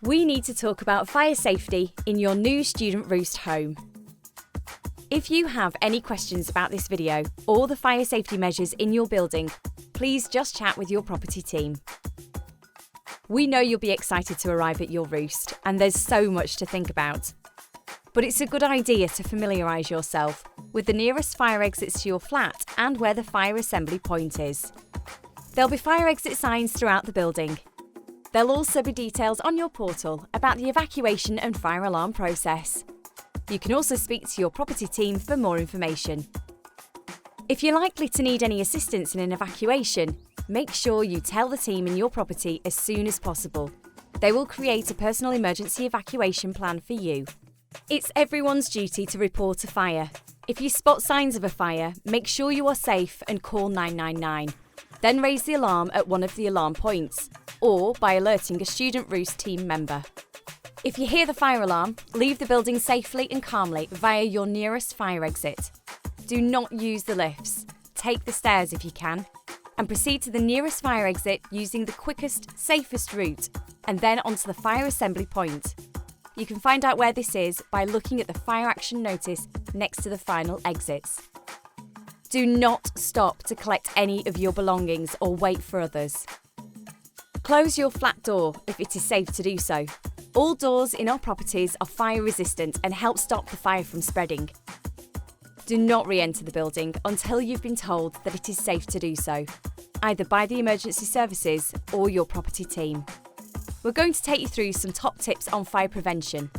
We need to talk about fire safety in your new student Roost home. If you have any questions about this video or the fire safety measures in your building, please just chat with your property team. We know you'll be excited to arrive at your Roost, and there's so much to think about. But it's a good idea to familiarise yourself with the nearest fire exits to your flat and where the fire assembly point is. There'll be fire exit signs throughout the building. There'll also be details on your portal about the evacuation and fire alarm process. You can also speak to your property team for more information. If you're likely to need any assistance in an evacuation, make sure you tell the team in your property as soon as possible. They will create a personal emergency evacuation plan for you. It's everyone's duty to report a fire. If you spot signs of a fire, make sure you are safe and call 999. Then raise the alarm at one of the alarm points, or by alerting a Student Roost team member. If you hear the fire alarm, leave the building safely and calmly via your nearest fire exit. Do not use the lifts. Take the stairs if you can, and proceed to the nearest fire exit using the quickest, safest route, and then onto the fire assembly point. You can find out where this is by looking at the fire action notice next to the final exits. Do not stop to collect any of your belongings or wait for others. Close your flat door if it is safe to do so. All doors in our properties are fire resistant and help stop the fire from spreading. Do not re-enter the building until you've been told that it is safe to do so, either by the emergency services or your property team. We're going to take you through some top tips on fire prevention.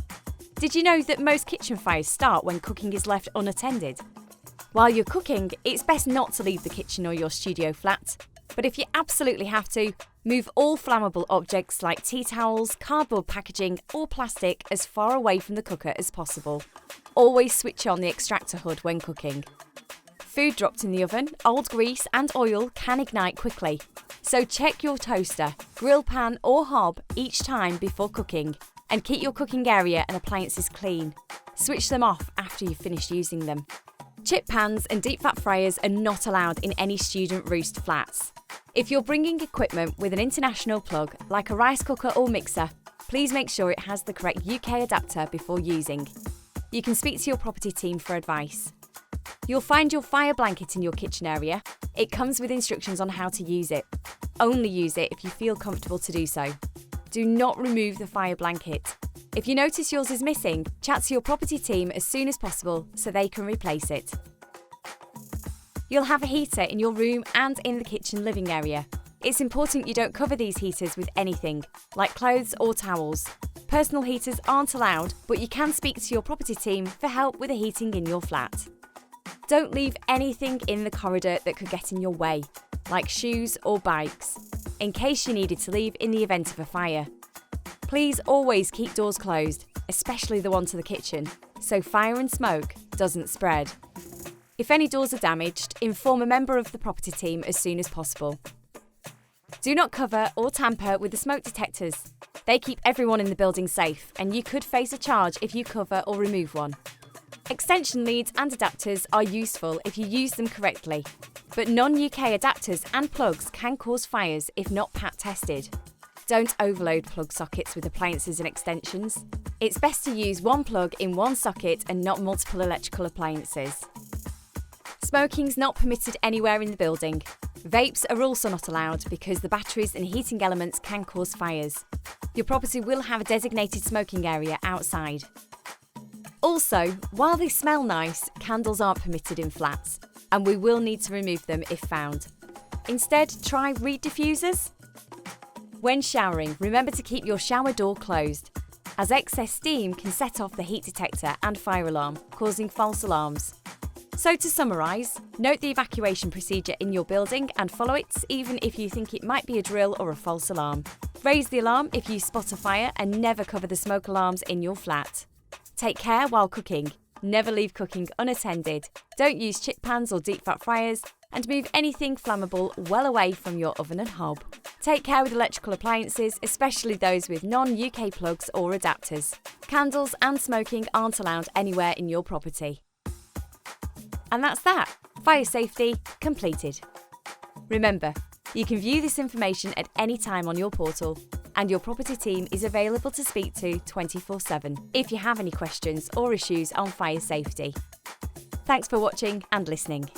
Did you know that most kitchen fires start when cooking is left unattended? While you're cooking, it's best not to leave the kitchen or your studio flat. But if you absolutely have to, move all flammable objects like tea towels, cardboard packaging or plastic as far away from the cooker as possible. Always switch on the extractor hood when cooking. Food dropped in the oven, old grease and oil can ignite quickly. So check your toaster, grill pan or hob each time before cooking, and keep your cooking area and appliances clean. Switch them off after you've finished using them. Chip pans and deep fat fryers are not allowed in any Student Roost flats. If you're bringing equipment with an international plug, like a rice cooker or mixer, please make sure it has the correct UK adapter before using. You can speak to your property team for advice. You'll find your fire blanket in your kitchen area. It comes with instructions on how to use it. Only use it if you feel comfortable to do so. Do not remove the fire blanket. If you notice yours is missing, chat to your property team as soon as possible so they can replace it. You'll have a heater in your room and in the kitchen living area. It's important you don't cover these heaters with anything, like clothes or towels. Personal heaters aren't allowed, but you can speak to your property team for help with the heating in your flat. Don't leave anything in the corridor that could get in your way, like shoes or bikes, in case you needed to leave in the event of a fire. Please always keep doors closed, especially the one to the kitchen, so fire and smoke doesn't spread. If any doors are damaged, inform a member of the property team as soon as possible. Do not cover or tamper with the smoke detectors. They keep everyone in the building safe, and you could face a charge if you cover or remove one. Extension leads and adapters are useful if you use them correctly, but non-UK adapters and plugs can cause fires if not PAT tested. Don't overload plug sockets with appliances and extensions. It's best to use one plug in one socket and not multiple electrical appliances. Smoking's not permitted anywhere in the building. Vapes are also not allowed because the batteries and heating elements can cause fires. Your property will have a designated smoking area outside. Also, while they smell nice, candles aren't permitted in flats, and we will need to remove them if found. Instead, try reed diffusers. When showering, remember to keep your shower door closed, as excess steam can set off the heat detector and fire alarm, causing false alarms. So to summarise, note the evacuation procedure in your building and follow it even if you think it might be a drill or a false alarm. Raise the alarm if you spot a fire and never cover the smoke alarms in your flat. Take care while cooking. Never leave cooking unattended. Don't use chip pans or deep fat fryers, and move anything flammable well away from your oven and hob. Take care with electrical appliances, especially those with non-UK plugs or adapters. Candles and smoking aren't allowed anywhere in your property. And that's that. Fire safety completed. Remember, You can view this information at any time on your portal, and your property team is available to speak to 24/7 if you have any questions or issues on fire safety. Thanks for watching and listening.